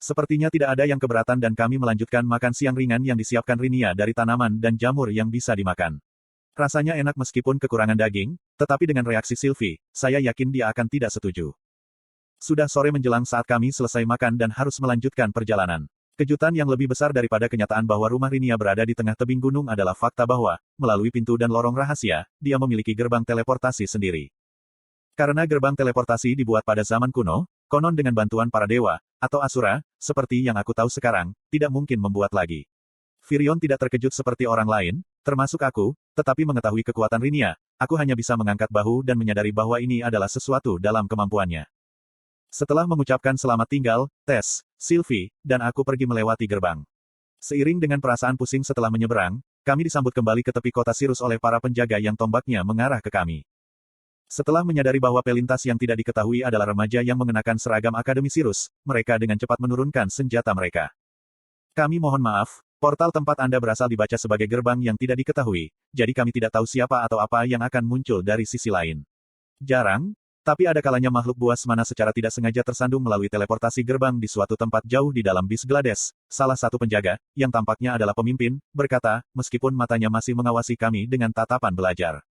Sepertinya tidak ada yang keberatan dan kami melanjutkan makan siang ringan yang disiapkan Rinia dari tanaman dan jamur yang bisa dimakan. Rasanya enak meskipun kekurangan daging, tetapi dengan reaksi Sylvie, saya yakin dia akan tidak setuju. Sudah sore menjelang saat kami selesai makan dan harus melanjutkan perjalanan. Kejutan yang lebih besar daripada kenyataan bahwa rumah Rinia berada di tengah tebing gunung adalah fakta bahwa, melalui pintu dan lorong rahasia, dia memiliki gerbang teleportasi sendiri. Karena gerbang teleportasi dibuat pada zaman kuno, konon dengan bantuan para dewa, atau asura, seperti yang aku tahu sekarang, tidak mungkin membuat lagi. Virion tidak terkejut seperti orang lain, termasuk aku, tetapi mengetahui kekuatan Rinia, aku hanya bisa mengangkat bahu dan menyadari bahwa ini adalah sesuatu dalam kemampuannya. Setelah mengucapkan selamat tinggal, Tess, Sylvie, dan aku pergi melewati gerbang. Seiring dengan perasaan pusing setelah menyeberang, kami disambut kembali ke tepi kota Sirus oleh para penjaga yang tombaknya mengarah ke kami. Setelah menyadari bahwa pelintas yang tidak diketahui adalah remaja yang mengenakan seragam Akademi Sirus, mereka dengan cepat menurunkan senjata mereka. Kami mohon maaf, portal tempat Anda berasal dibaca sebagai gerbang yang tidak diketahui, jadi kami tidak tahu siapa atau apa yang akan muncul dari sisi lain. Jarang, tapi ada kalanya makhluk buas mana secara tidak sengaja tersandung melalui teleportasi gerbang di suatu tempat jauh di dalam bis Glades. Salah satu penjaga, yang tampaknya adalah pemimpin, berkata, meskipun matanya masih mengawasi kami dengan tatapan belajar.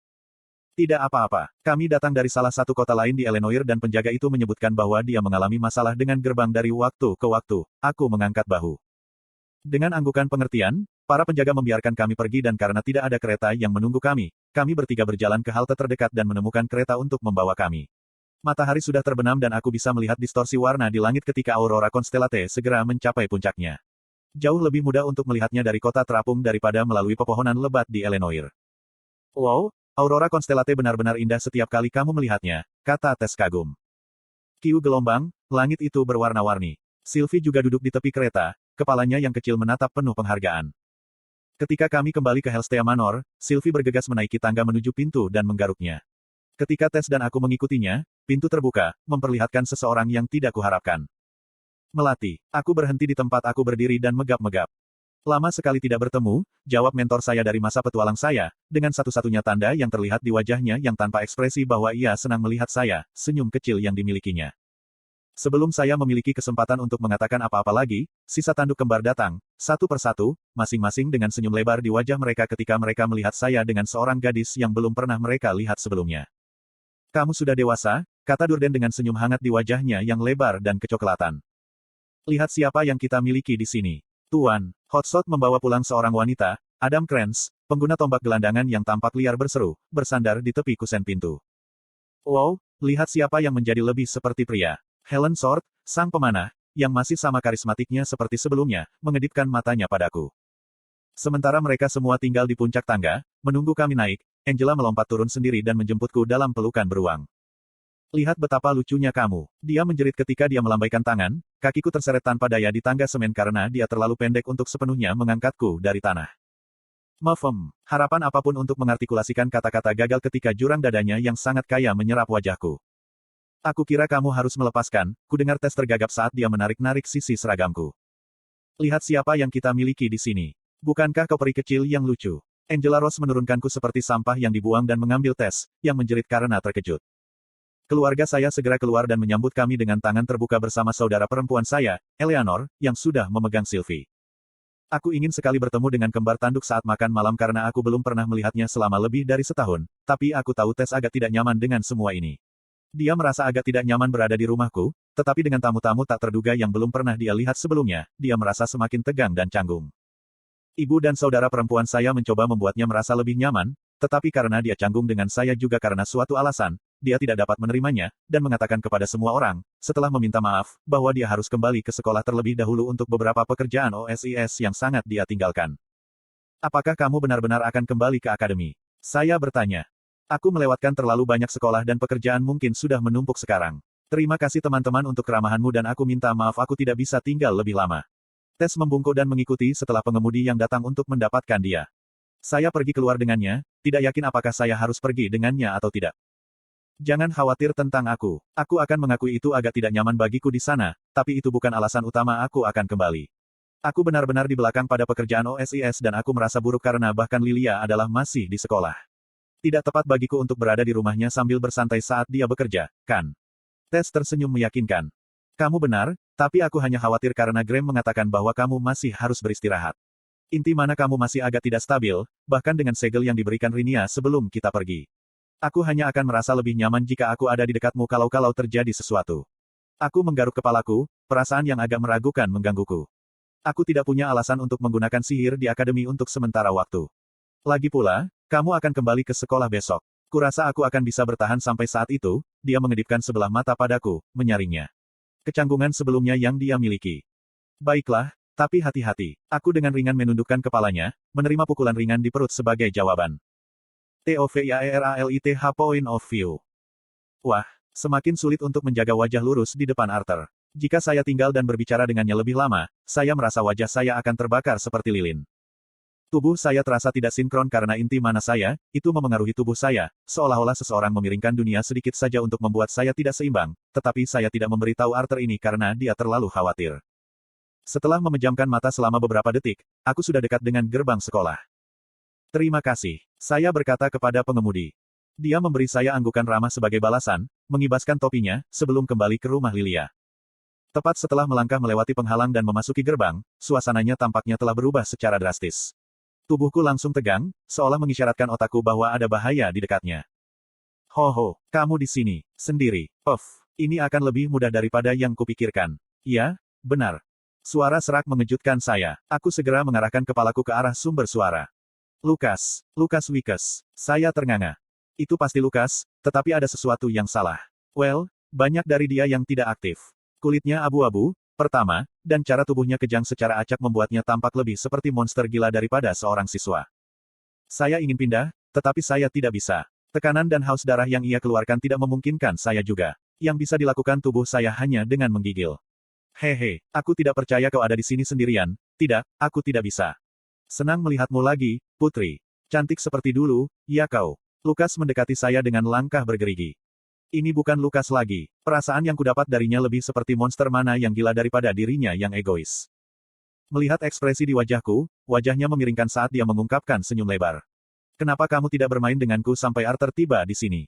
Tidak apa-apa, kami datang dari salah satu kota lain di Eleanor dan penjaga itu menyebutkan bahwa dia mengalami masalah dengan gerbang dari waktu ke waktu. Aku mengangkat bahu. Dengan anggukan pengertian, para penjaga membiarkan kami pergi dan karena tidak ada kereta yang menunggu kami bertiga berjalan ke halte terdekat dan menemukan kereta untuk membawa kami. Matahari sudah terbenam dan aku bisa melihat distorsi warna di langit ketika aurora Constellate segera mencapai puncaknya. Jauh lebih mudah untuk melihatnya dari kota terapung daripada melalui pepohonan lebat di Eleanor. Wow, aurora Constellate benar-benar indah setiap kali kamu melihatnya, kata Tess kagum. Kiu gelombang, langit itu berwarna-warni. Sylvie juga duduk di tepi kereta, kepalanya yang kecil menatap penuh penghargaan. Ketika kami kembali ke Hellstea Manor, Sylvie bergegas menaiki tangga menuju pintu dan menggaruknya. Ketika Tess dan aku mengikutinya, pintu terbuka, memperlihatkan seseorang yang tidak kuharapkan. Melati, aku berhenti di tempat aku berdiri dan megap-megap. Lama sekali tidak bertemu, jawab mentor saya dari masa petualang saya, dengan satu-satunya tanda yang terlihat di wajahnya yang tanpa ekspresi bahwa ia senang melihat saya, senyum kecil yang dimilikinya. Sebelum saya memiliki kesempatan untuk mengatakan apa-apa lagi, sisa tanduk kembar datang, satu persatu, masing-masing dengan senyum lebar di wajah mereka ketika mereka melihat saya dengan seorang gadis yang belum pernah mereka lihat sebelumnya. Kamu sudah dewasa, kata Durden dengan senyum hangat di wajahnya yang lebar dan kecoklatan. Lihat siapa yang kita miliki di sini. Tuan, Hotshot membawa pulang seorang wanita, Adam Krantz, pengguna tombak gelandangan yang tampak liar berseru, bersandar di tepi kusen pintu. Wow, lihat siapa yang menjadi lebih seperti pria. Helen Sword, sang pemanah, yang masih sama karismatiknya seperti sebelumnya, mengedipkan matanya padaku. Sementara mereka semua tinggal di puncak tangga, menunggu kami naik, Angela melompat turun sendiri dan menjemputku dalam pelukan beruang. Lihat betapa lucunya kamu. Dia menjerit ketika dia melambaikan tangan, kakiku terseret tanpa daya di tangga semen karena dia terlalu pendek untuk sepenuhnya mengangkatku dari tanah. Harapan apapun untuk mengartikulasikan kata-kata gagal ketika jurang dadanya yang sangat kaya menyerap wajahku. Aku kira kamu harus melepaskan, ku dengar Tess tergagap saat dia menarik-narik sisi seragamku. Lihat siapa yang kita miliki di sini. Bukankah kau peri kecil yang lucu? Angela Rose menurunkanku seperti sampah yang dibuang dan mengambil Tess, yang menjerit karena terkejut. Keluarga saya segera keluar dan menyambut kami dengan tangan terbuka bersama saudara perempuan saya, Eleanor, yang sudah memegang Sylvie. Aku ingin sekali bertemu dengan kembar tanduk saat makan malam karena aku belum pernah melihatnya selama lebih dari setahun, tapi aku tahu Tess agak tidak nyaman dengan semua ini. Dia merasa agak tidak nyaman berada di rumahku, tetapi dengan tamu-tamu tak terduga yang belum pernah dia lihat sebelumnya, dia merasa semakin tegang dan canggung. Ibu dan saudara perempuan saya mencoba membuatnya merasa lebih nyaman, tetapi karena dia canggung dengan saya juga karena suatu alasan, dia tidak dapat menerimanya, dan mengatakan kepada semua orang, setelah meminta maaf, bahwa dia harus kembali ke sekolah terlebih dahulu untuk beberapa pekerjaan OSIS yang sangat dia tinggalkan. Apakah kamu benar-benar akan kembali ke akademi? Saya bertanya. Aku melewatkan terlalu banyak sekolah dan pekerjaan mungkin sudah menumpuk sekarang. Terima kasih teman-teman untuk keramahanmu dan aku minta maaf aku tidak bisa tinggal lebih lama. Tess membungkuk dan mengikuti setelah pengemudi yang datang untuk mendapatkan dia. Saya pergi keluar dengannya, tidak yakin apakah saya harus pergi dengannya atau tidak. Jangan khawatir tentang aku. Aku akan mengakui itu agak tidak nyaman bagiku di sana, tapi itu bukan alasan utama aku akan kembali. Aku benar-benar di belakang pada pekerjaan OSIS dan aku merasa buruk karena bahkan Lilia adalah masih di sekolah. Tidak tepat bagiku untuk berada di rumahnya sambil bersantai saat dia bekerja, kan? Tess tersenyum meyakinkan. Kamu benar, tapi aku hanya khawatir karena Graham mengatakan bahwa kamu masih harus beristirahat. Inti mana kamu masih agak tidak stabil, bahkan dengan segel yang diberikan Rinia sebelum kita pergi. Aku hanya akan merasa lebih nyaman jika aku ada di dekatmu kalau terjadi sesuatu. Aku menggaruk kepalaku, perasaan yang agak meragukan menggangguku. Aku tidak punya alasan untuk menggunakan sihir di akademi untuk sementara waktu. Lagi pula, kamu akan kembali ke sekolah besok. Kurasa aku akan bisa bertahan sampai saat itu, dia mengedipkan sebelah mata padaku, menyaringnya. Kecanggungan sebelumnya yang dia miliki. Baiklah, tapi hati-hati. Aku dengan ringan menundukkan kepalanya, menerima pukulan ringan di perut sebagai jawaban. TOVIAERALITH point of view. Wah, semakin sulit untuk menjaga wajah lurus di depan Arthur. Jika saya tinggal dan berbicara dengannya lebih lama, saya merasa wajah saya akan terbakar seperti lilin. Tubuh saya terasa tidak sinkron karena inti mana saya, itu memengaruhi tubuh saya, seolah-olah seseorang memiringkan dunia sedikit saja untuk membuat saya tidak seimbang, tetapi saya tidak memberitahu Arthur ini karena dia terlalu khawatir. Setelah memejamkan mata selama beberapa detik, aku sudah dekat dengan gerbang sekolah. Terima kasih, saya berkata kepada pengemudi. Dia memberi saya anggukan ramah sebagai balasan, mengibaskan topinya, sebelum kembali ke rumah Lilia. Tepat setelah melangkah melewati penghalang dan memasuki gerbang, suasananya tampaknya telah berubah secara drastis. Tubuhku langsung tegang, seolah mengisyaratkan otakku bahwa ada bahaya di dekatnya. Ho, kamu di sini, sendiri. Ini akan lebih mudah daripada yang kupikirkan. Ya, benar. Suara serak mengejutkan saya. Aku segera mengarahkan kepalaku ke arah sumber suara. Lukas Wickes. Saya ternganga. Itu pasti Lukas, tetapi ada sesuatu yang salah. Well, banyak dari dia yang tidak aktif. Kulitnya abu-abu, pertama, dan cara tubuhnya kejang secara acak membuatnya tampak lebih seperti monster gila daripada seorang siswa. Saya ingin pindah, tetapi saya tidak bisa. Tekanan dan haus darah yang ia keluarkan tidak memungkinkan saya juga. Yang bisa dilakukan tubuh saya hanya dengan menggigil. Hehe, aku tidak percaya kau ada di sini sendirian. Tidak, aku tidak bisa. Senang melihatmu lagi, putri. Cantik seperti dulu, ya kau. Lukas mendekati saya dengan langkah bergerigi. Ini bukan Lukas lagi. Perasaan yang kudapat darinya lebih seperti monster mana yang gila daripada dirinya yang egois. Melihat ekspresi di wajahku, wajahnya memiringkan saat dia mengungkapkan senyum lebar. Kenapa kamu tidak bermain denganku sampai Arthur tiba di sini?